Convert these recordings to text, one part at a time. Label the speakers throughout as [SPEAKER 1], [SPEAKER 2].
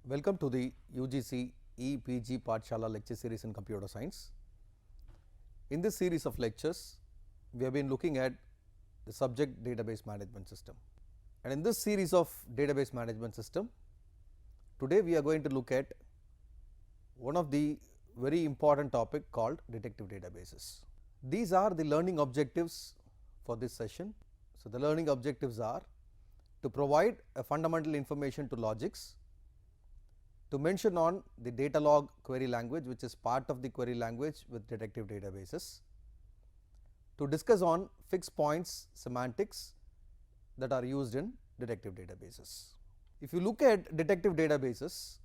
[SPEAKER 1] Welcome to the UGC EPG Pathshala lecture series in computer science. In this series of lectures, we have been looking at the subject database management system. And in this series of database management system, today we are going to look at one of the very important topic called detective databases. These are the learning objectives for this session. So, the learning objectives are to provide a fundamental information to logics, to mention on the data log query language which is part of the query language with detective databases, to discuss on fixed points semantics that are used in detective databases. If you look at detective databases,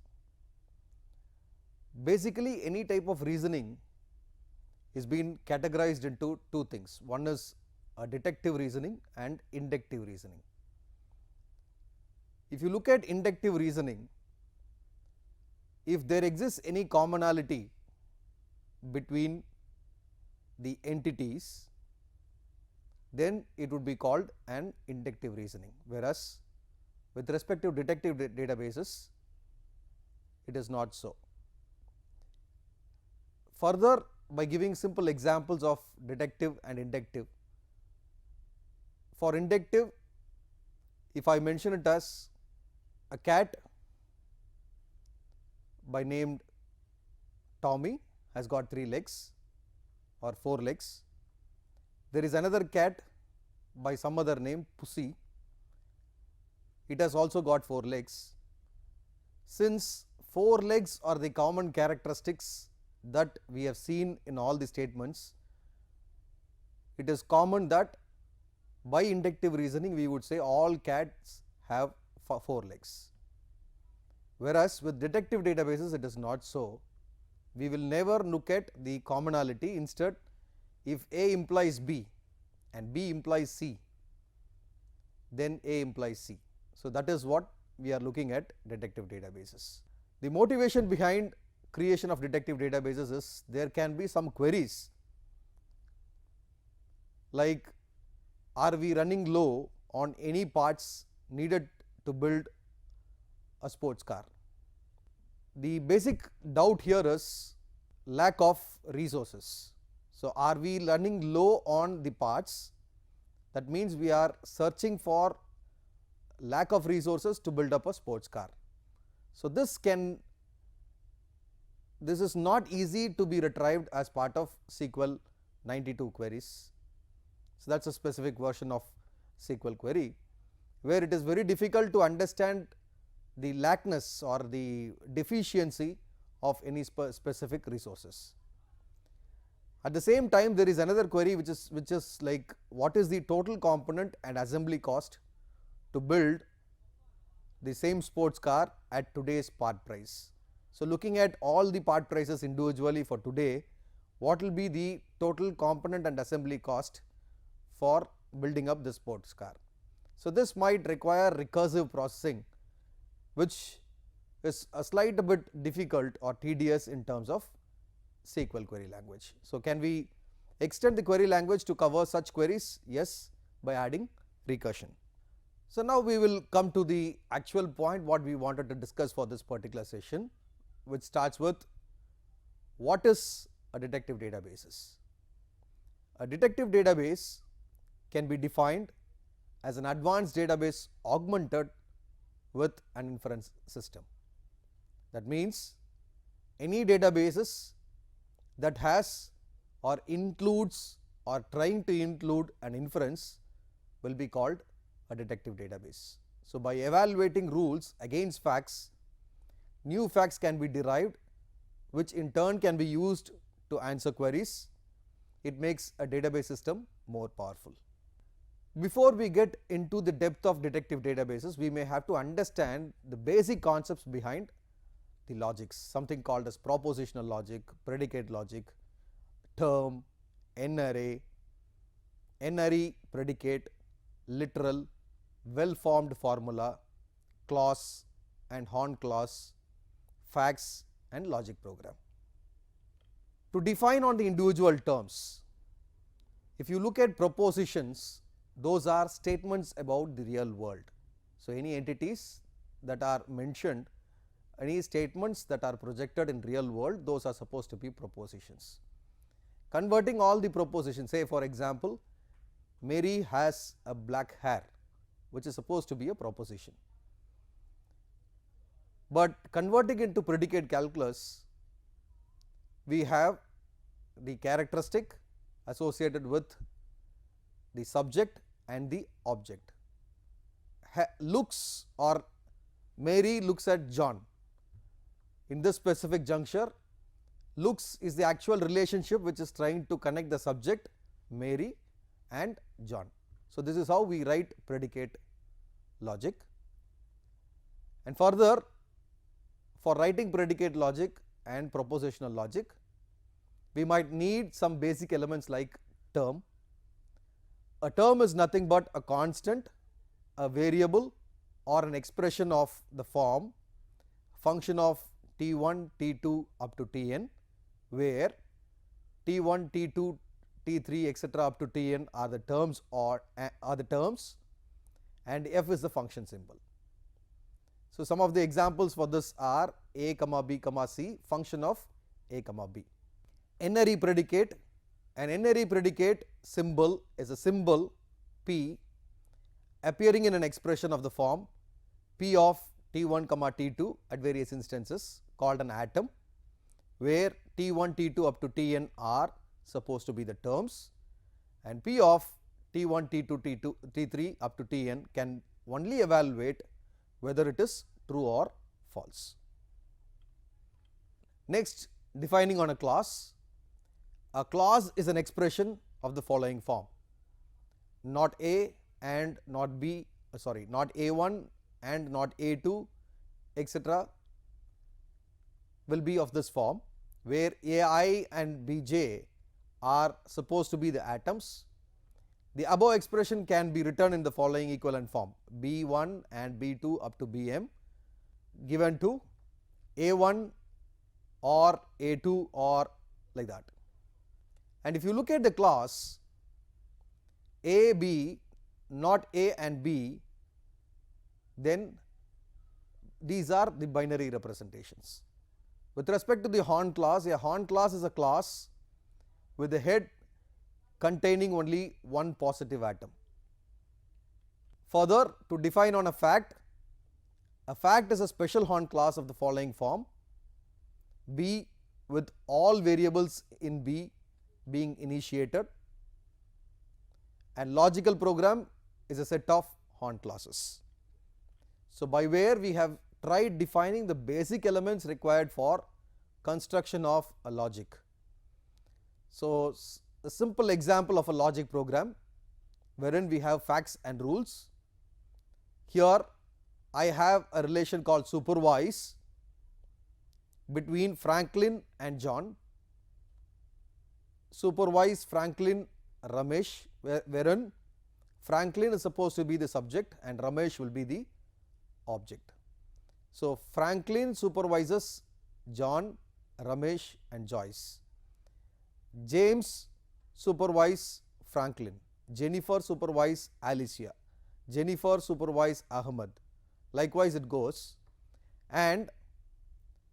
[SPEAKER 1] basically any type of reasoning is being categorized into two things. One is a detective reasoning and inductive reasoning. If you look at inductive reasoning, if there exists any commonality between the entities, then it would be called an inductive reasoning, whereas with respect to detective databases, it is not so. Further, by giving simple examples of detective and inductive, for inductive, if I mention it as a cat by named Tommy has got 3 legs or 4 legs. There is another cat by some other name Pussy, it has also got 4 legs. Since 4 legs are the common characteristics that we have seen in all the statements, it is common that by inductive reasoning we would say all cats have 4 legs. Whereas with detective databases it is not so. We will never look at the commonality. Instead, if A implies B and B implies C, then A implies C. So, that is what we are looking at detective databases. The motivation behind creation of detective databases is there can be some queries like, are we running low on any parts needed to build a sports car. The basic doubt here is lack of resources. So, are we running low on the parts? That means we are searching for lack of resources to build up a sports car. So, this is not easy to be retrieved as part of SQL 92 queries. So, that is a specific version of SQL query, where it is very difficult to understand the lackness or the deficiency of any specific resources. At the same time, there is another query which is like, what is the total component and assembly cost to build the same sports car at today's part price. So, looking at all the part prices individually for today, what will be the total component and assembly cost for building up this sports car. So, this might require recursive processing, which is a slight bit difficult or tedious in terms of SQL query language. So, can we extend the query language to cover such queries? Yes, by adding recursion. So, now we will come to the actual point what we wanted to discuss for this particular session, which starts with what is a detective databases. A detective database can be defined as an advanced database augmented with an inference system. That means, any databases that has or includes or trying to include an inference will be called a detective database. So, by evaluating rules against facts, new facts can be derived, which in turn can be used to answer queries. It makes a database system more powerful. Before we get into the depth of detective databases, we may have to understand the basic concepts behind the logics, something called as propositional logic, predicate logic, term, n-array, predicate, literal, well formed formula, clause and horn clause, facts and logic program. To define on the individual terms, if you look at propositions, those are statements about the real world. So, any entities that are mentioned any statements that are projected in real world, those are supposed to be propositions. Converting all the propositions, say for example, Mary has a black hair, which is supposed to be a proposition. But converting into predicate calculus, we have the characteristic associated with the subject and the object. Looks, or Mary looks at John. In this specific juncture, looks is the actual relationship which is trying to connect the subject Mary and John. So, this is how we write predicate logic. And further, for writing predicate logic and propositional logic, we might need some basic elements like term. A term is nothing but a constant, a variable, or an expression of the form function of t1, t2 up to tn, where t1, t2, t3 etc. up to tn are the terms and f is the function symbol. So, some of the examples for this are a comma b comma c, function of a comma b. N-ary predicate, an n-ary predicate symbol is a symbol p appearing in an expression of the form p of t1 comma t2 at various instances called an atom, where t1, t2 up to tn are supposed to be the terms, and p of t1, t2, t3 up to tn can only evaluate whether it is true or false. Next, defining on a class. A class is an expression of the following form: not A and not B, not A1 and not A2 etc. will be of this form, where AI and Bj are supposed to be the atoms. The above expression can be written in the following equivalent form: B1 and B2 up to Bm given to A1 or A2 or like that. And if you look at the class A, B, not A and B, then these are the binary representations. With respect to the Horn class, a Horn class is a class with a head containing only one positive atom. Further, to define on a fact is a special Horn class of the following form: B with all variables in B being initiated, and logical program is a set of Horn classes. So, by where we have tried defining the basic elements required for construction of a logic. So, a simple example of a logic program wherein we have facts and rules. Here I have a relation called supervise between Franklin and John. Supervise Franklin Ramesh, wherein Franklin is supposed to be the subject and Ramesh will be the object. So, Franklin supervises John, Ramesh and Joyce. James supervise Franklin. Jennifer supervise Alicia. Jennifer supervise Ahmed. Likewise it goes. And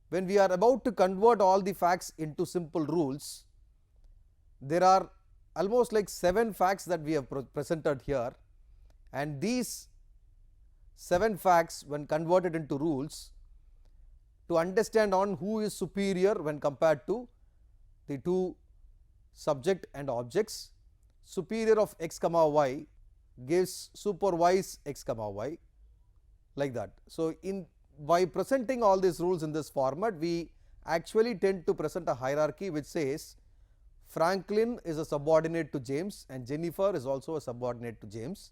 [SPEAKER 1] when we are about to convert all the facts into simple rules, there are almost like 7 facts that we have presented here, and these 7 facts when converted into rules, to understand on who is superior when compared to the two subject and objects, superior of x comma y gives supervise x comma y, like that. So, by presenting all these rules in this format, we actually tend to present a hierarchy which says Franklin is a subordinate to James and Jennifer is also a subordinate to James.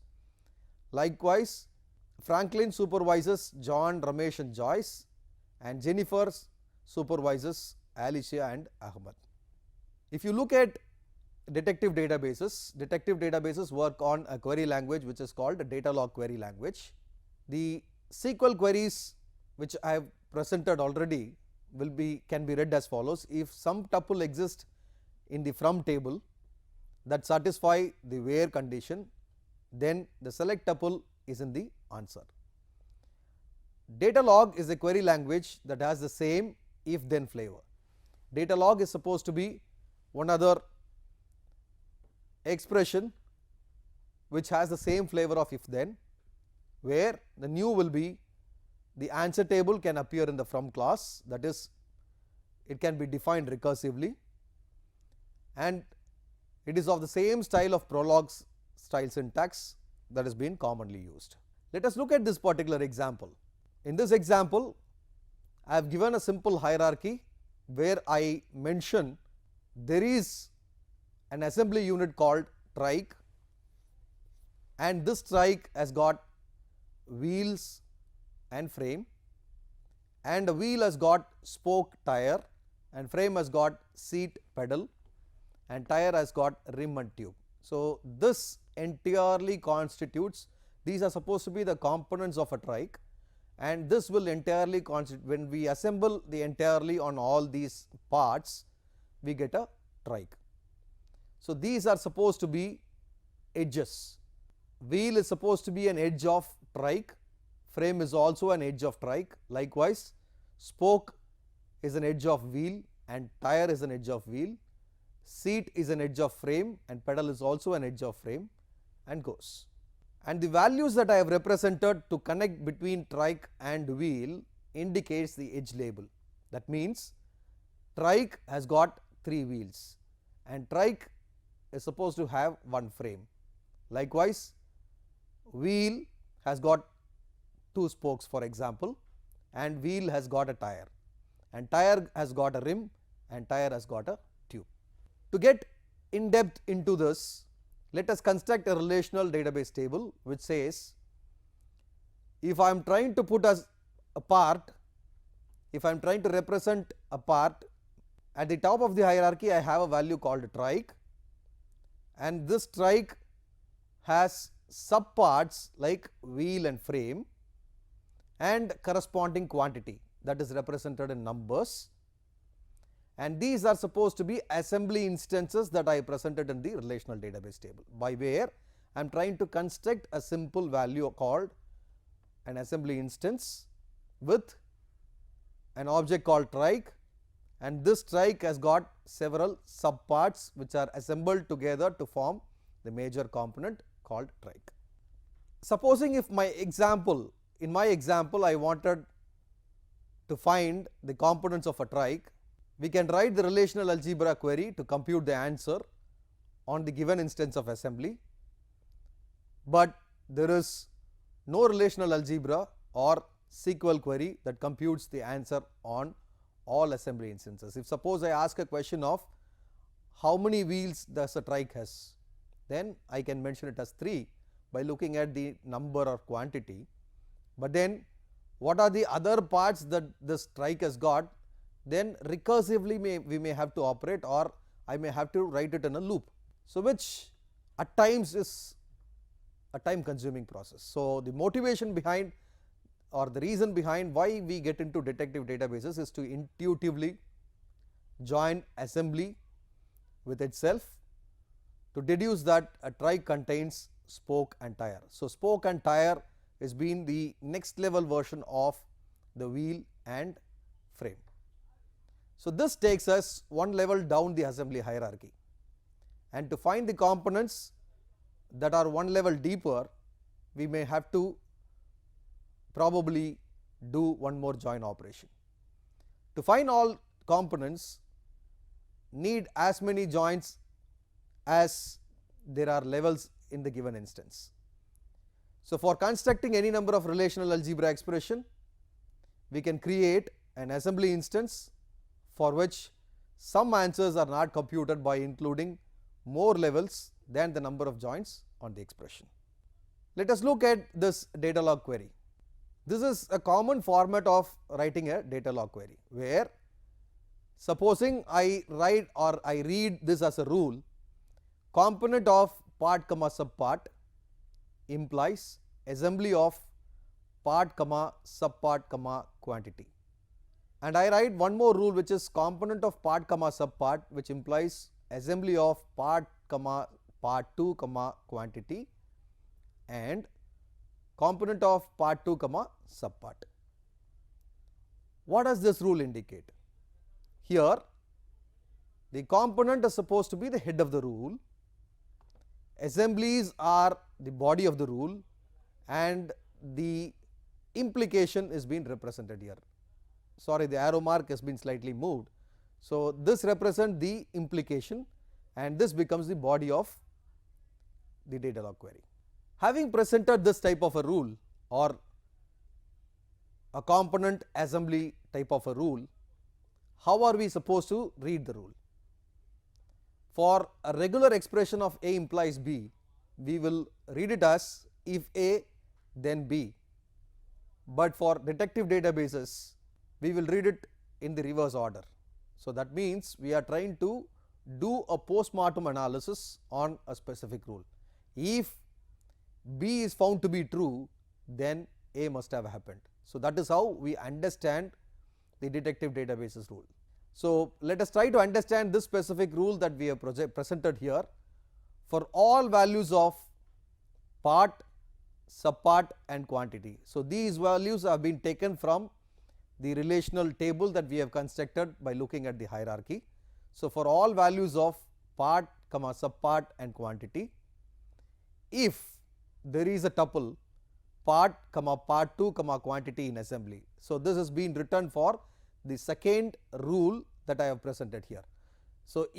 [SPEAKER 1] Likewise, Franklin supervises John, Ramesh and Joyce, and Jennifer supervises Alicia and Ahmed. If you look at detective databases work on a query language which is called a data log query language. The SQL queries which I have presented already can be read as follows: if some tuple exists in the from table that satisfy the where condition, then the select tuple is in the answer. Datalog is a query language that has the same if then flavor. Datalog is supposed to be one other expression which has the same flavor of if then, where the new will be the answer table can appear in the from clause, that is, it can be defined recursively, and it is of the same style of Prolog style syntax that has been commonly used. Let us look at this particular example. In this example, I have given a simple hierarchy where I mention there is an assembly unit called trike, and this trike has got wheels and frame, and the wheel has got spoke tire, and frame has got seat pedal, and tire has got rim and tube. So, this entirely constitutes, these are supposed to be the components of a trike, and this will entirely constitute, when we assemble the entirely on all these parts, we get a trike. So, these are supposed to be edges. Wheel is supposed to be an edge of trike, frame is also an edge of trike, likewise spoke is an edge of wheel and tire is an edge of wheel, seat is an edge of frame and pedal is also an edge of frame, and goes. And the values that I have represented to connect between trike and wheel indicates the edge label. That means trike has got 3 wheels and trike is supposed to have 1 frame. Likewise, wheel has got 2 spokes, for example, and wheel has got a tire, and tire has got a rim and tire has got a tube. To get in depth into this, let us construct a relational database table which says, if I am trying to put as a part, if I am trying to represent a part, at the top of the hierarchy I have a value called trike, and this trike has subparts like wheel and frame and corresponding quantity that is represented in numbers, and these are supposed to be assembly instances that I presented in the relational database table, by where I am trying to construct a simple value called an assembly instance with an object called trike, and this trike has got several subparts which are assembled together to form the major component called trike. Supposing if in my example I wanted to find the components of a trike, we can write the relational algebra query to compute the answer on the given instance of assembly, but there is no relational algebra or SQL query that computes the answer on all assembly instances. If suppose I ask a question of how many wheels does a trike has, then I can mention it as 3 by looking at the number or quantity, but then what are the other parts that this trike has got, then recursively we may have to operate, or I may have to write it in a loop. So, which at times is a time consuming process. So, the motivation behind or the reason behind why we get into detective databases is to intuitively join assembly with itself to deduce that a trike contains spoke and tire. So, spoke and tire has been the next level version of the wheel and frame. So, this takes us one level down the assembly hierarchy, and to find the components that are one level deeper, we may have to probably do one more join operation. To find all components, need as many joins as there are levels in the given instance. So, for constructing any number of relational algebra expression, we can create an assembly instance for which some answers are not computed by including more levels than the number of joins on the expression. Let us look at this datalog query. This is a common format of writing a datalog query, where supposing I write or I read this as a rule, component of part comma subpart implies assembly of part comma subpart comma quantity, and I write one more rule which is component of part comma subpart, which implies assembly of part comma part 2 comma quantity and component of part 2 comma subpart. What does this rule indicate? Here the component is supposed to be the head of the rule, assemblies are the body of the rule, and the implication is being represented here. Sorry, the arrow mark has been slightly moved. So, this represents the implication and this becomes the body of the data log query. Having presented this type of a rule or a component assembly type of a rule, how are we supposed to read the rule? For a regular expression of A implies B, we will read it as if A then B, but for detective databases we will read it in the reverse order. So, that means we are trying to do a post-mortem analysis on a specific rule. If B is found to be true, then A must have happened. So, that is how we understand the detective databases rule. So, let us try to understand this specific rule that we have presented here for all values of part, subpart and quantity. So, these values have been taken from the relational table that we have constructed by looking at the hierarchy. So, for all values of part, subpart and quantity, if there is a tuple part, part 2, quantity in assembly. So, this has been written for the second rule that I have presented here. So,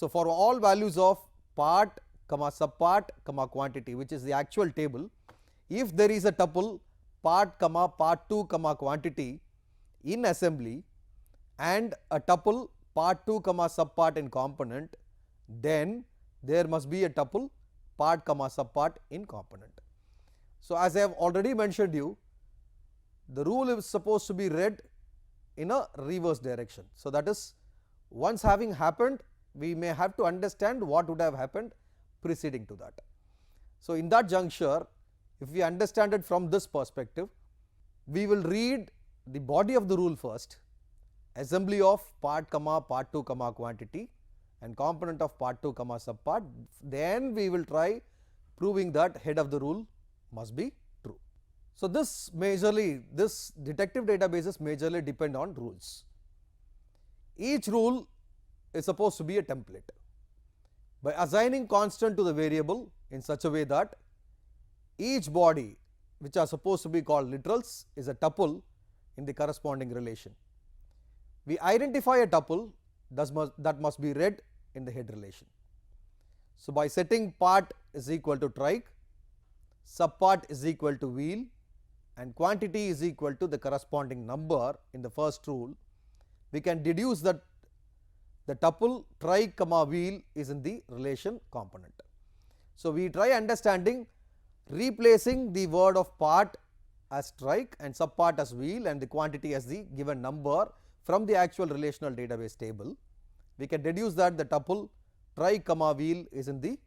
[SPEAKER 1] for all values of part, subpart, quantity, which is the actual table, if there is a tuple part, part 2, quantity in assembly and a tuple part 2, subpart in component, then there must be a tuple part, subpart in component. So, as I have already mentioned you, the rule is supposed to be read in a reverse direction. So, that is, once having happened, we may have to understand what would have happened preceding to that. So, in that juncture, if we understand it from this perspective, we will read the body of the rule first, assembly of part, part 2, quantity and component of part 2, subpart, then we will try proving that head of the rule must be true. So, this detective databases majorly depend on rules. Each rule is supposed to be a template. By assigning constant to the variable in such a way that each body which are supposed to be called literals is a tuple in the corresponding relation. We identify a tuple that must be read in the head relation. So, by setting part is equal to trike, subpart is equal to wheel and quantity is equal to the corresponding number in the first rule, we can deduce that the tuple trike, wheel is in the relation component. So, we try understanding replacing the word of part as trike and subpart as wheel and the quantity as the given number from the actual relational database table. We can deduce that the tuple trike, wheel is in the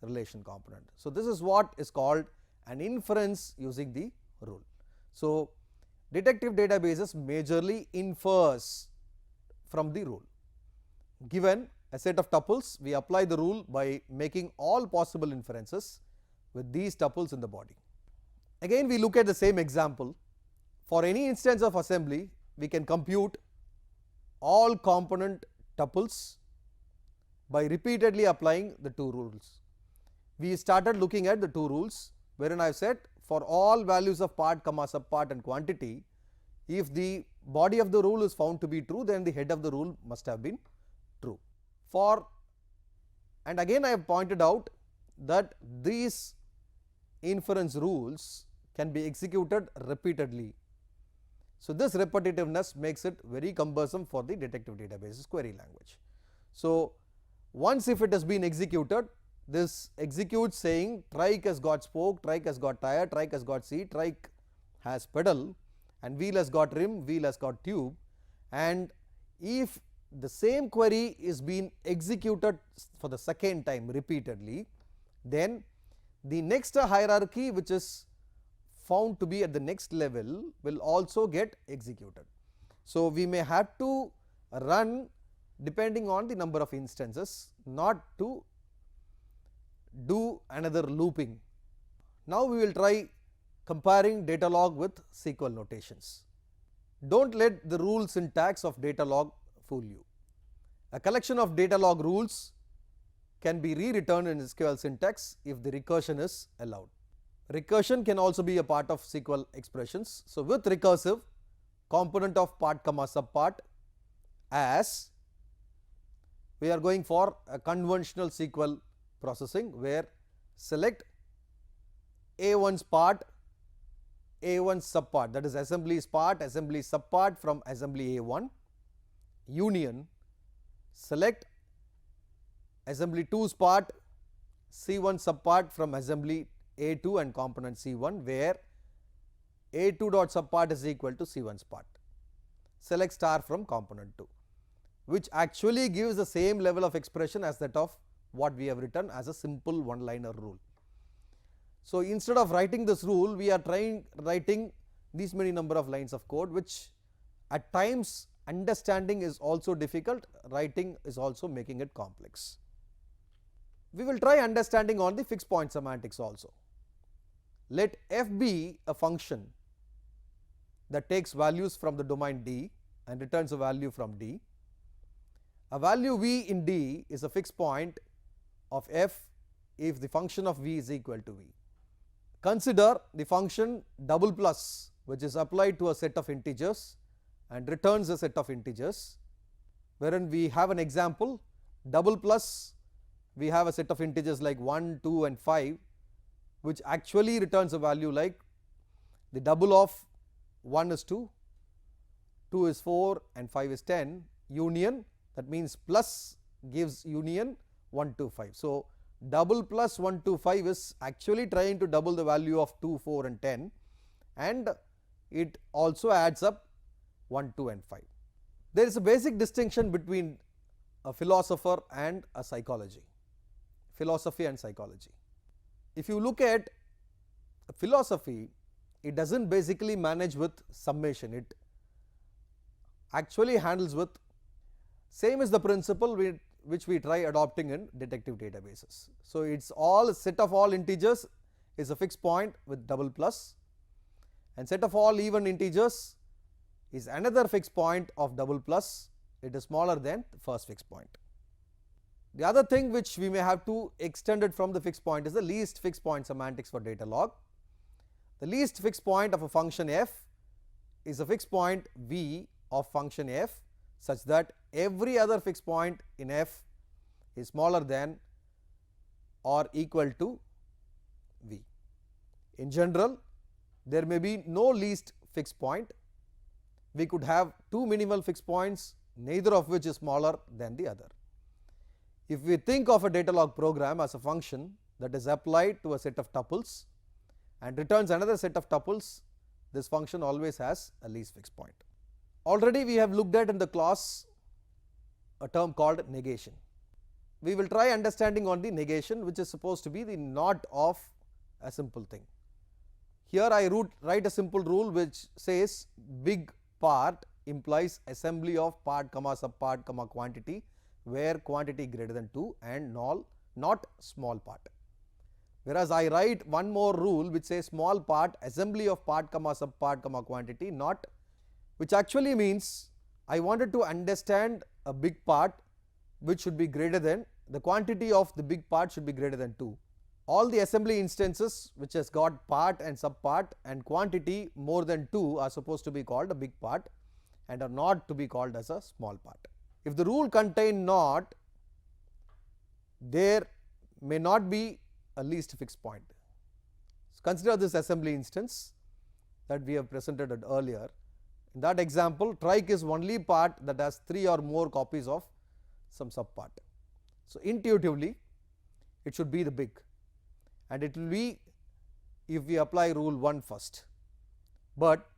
[SPEAKER 1] relation component. So, this is what is called an inference using the rule. So, detective databases majorly infers from the rule. Given a set of tuples, we apply the rule by making all possible inferences with these tuples in the body. Again, we look at the same example. For any instance of assembly, we can compute all component tuples by repeatedly applying the two rules. We started looking at the two rules, wherein I have said for all values of part, subpart and quantity, if the body of the rule is found to be true, then the head of the rule must have been true. And again I have pointed out that these inference rules can be executed repeatedly. So, this repetitiveness makes it very cumbersome for the detective databases query language. So, once if it has been executed, this executes saying trike has got spoke, trike has got tire, trike has got seat, trike has pedal and wheel has got rim, wheel has got tube, and if the same query is being executed for the second time repeatedly, then the next hierarchy which is found to be at the next level will also get executed. So, we may have to run depending on the number of instances, not to do another looping. Now, we will try comparing data log with SQL notations. Don't let the rule syntax of data log fool you. A collection of data log rules can be re-returned in SQL syntax if the recursion is allowed. Recursion can also be a part of SQL expressions. So, with recursive, component of part comma subpart, as we are going for a conventional SQL processing where select A1's part, A1's subpart, that is assembly's part, assembly subpart from assembly A1, union select assembly 2's part, C1 subpart from assembly A2 and component C1, where A2 dot subpart is equal to C1's part. Select star from component 2, which actually gives the same level of expression as that of what we have written as a simple one-liner rule. So, instead of writing this rule, we are writing these many number of lines of code, which at times understanding is also difficult, writing is also making it complex. We will try understanding on the fixed point semantics also. Let f be a function that takes values from the domain D and returns a value from D. A value v in D is a fixed point of f if the function of v is equal to v. Consider the function double plus, which is applied to a set of integers and returns a set of integers, wherein we have an example double plus, we have a set of integers like 1, 2 and 5, which actually returns a value like the double of 1 is 2, 2 is 4 and 5 is 10, union, that means plus gives union 1 to 5. So, double plus 1 to 5 is actually trying to double the value of 2, 4 and 10, and it also adds up 1, 2 and 5. There is a basic distinction between a philosopher and a psychology, philosophy and psychology. If you look at philosophy, it does not basically manage with summation, it actually handles with, same is the principle which we try adopting in detective databases. So, it is all set of all integers is a fixed point with double plus, and set of all even integers is another fixed point of double plus, it is smaller than the first fixed point. The other thing which we may have to extend it from the fixed point is the least fixed point semantics for data log. The least fixed point of a function f is a fixed point v of function f, such that every other fixed point in f is smaller than or equal to v. In general, there may be no least fixed point. We could have two minimal fixed points, neither of which is smaller than the other. If we think of a data log program as a function that is applied to a set of tuples and returns another set of tuples, this function always has a least fixed point. Already we have looked at in the class a term called negation. We will try understanding on the negation, which is supposed to be the not of a simple thing. Here I write a simple rule which says big part implies assembly of part comma subpart comma quantity, where quantity greater than 2 and not small part. Whereas I write one more rule which says small part assembly of part comma subpart comma quantity not, which actually means I wanted to understand a big part which should be greater than, the quantity of the big part should be greater than 2. All the assembly instances which has got part and subpart and quantity more than 2 are supposed to be called a big part and are not to be called as a small part. If the rule contain not, there may not be a least fixed point. So, consider this assembly instance that we have presented it earlier. In that example, trike is only part that has 3 or more copies of some subpart. So, intuitively it should be the big, and it will be if we apply rule 1 first, but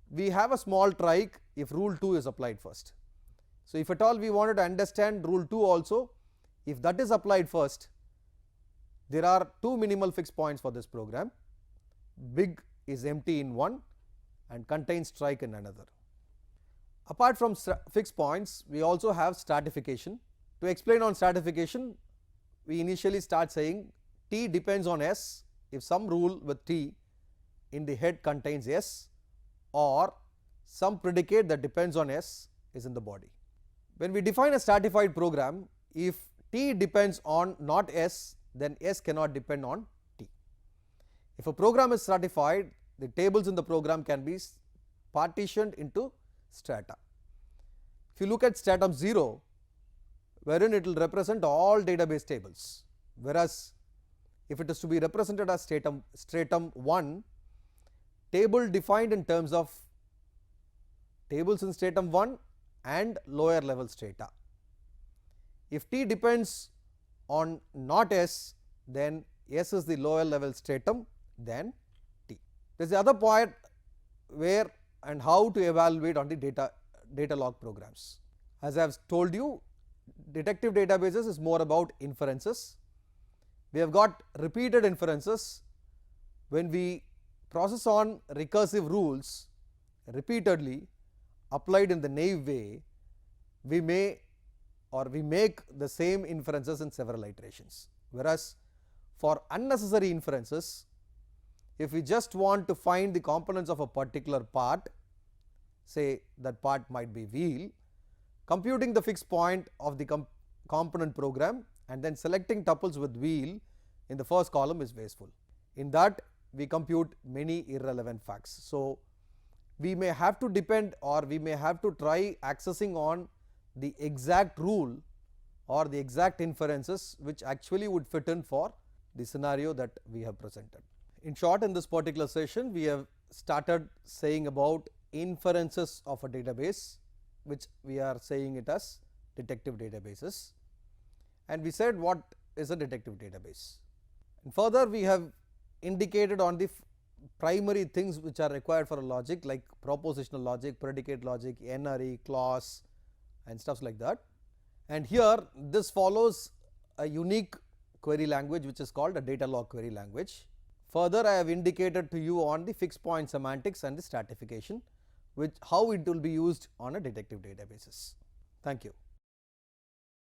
[SPEAKER 1] we have a small trike if rule 2 is applied first. So, if at all we wanted to understand rule 2 also, if that is applied first, there are two minimal fixed points for this program. Big is empty in one and contains trike in another. Apart from fixed points, we also have stratification. To explain on stratification, we initially start saying T depends on S if some rule with T in the head contains S, or some predicate that depends on S is in the body. When we define a stratified program, if T depends on not S, then S cannot depend on T. If a program is stratified, the tables in the program can be partitioned into strata. If you look at stratum 0, wherein it will represent all database tables, whereas if it is to be represented as stratum 1, table defined in terms of tables in stratum 1 and lower level strata. If T depends on not S, then S is the lower level stratum than T. There is the other point where and how to evaluate on the data log programs. As I have told you, detective databases is more about inferences. We have got repeated inferences. When we process on recursive rules repeatedly applied in the naive way, we may or we make the same inferences in several iterations. Whereas for unnecessary inferences, if we just want to find the components of a particular part, say that part might be wheel, computing the fixed point of the component program and then selecting tuples with wheel in the first column is wasteful. In that, we compute many irrelevant facts. So, we may have to depend or we may have to try accessing on the exact rule or the exact inferences which actually would fit in for the scenario that we have presented. In short, in this particular session, we have started saying about inferences of a database, which we are saying it as detective databases, and we said what is a detective database. And further, we have indicated on the primary things which are required for a logic, like propositional logic, predicate logic, NRE, clause and stuff like that. And here this follows a unique query language which is called a data log query language. Further, I have indicated to you on the fixed point semantics and the stratification, which how it will be used on a detective databases. Thank you.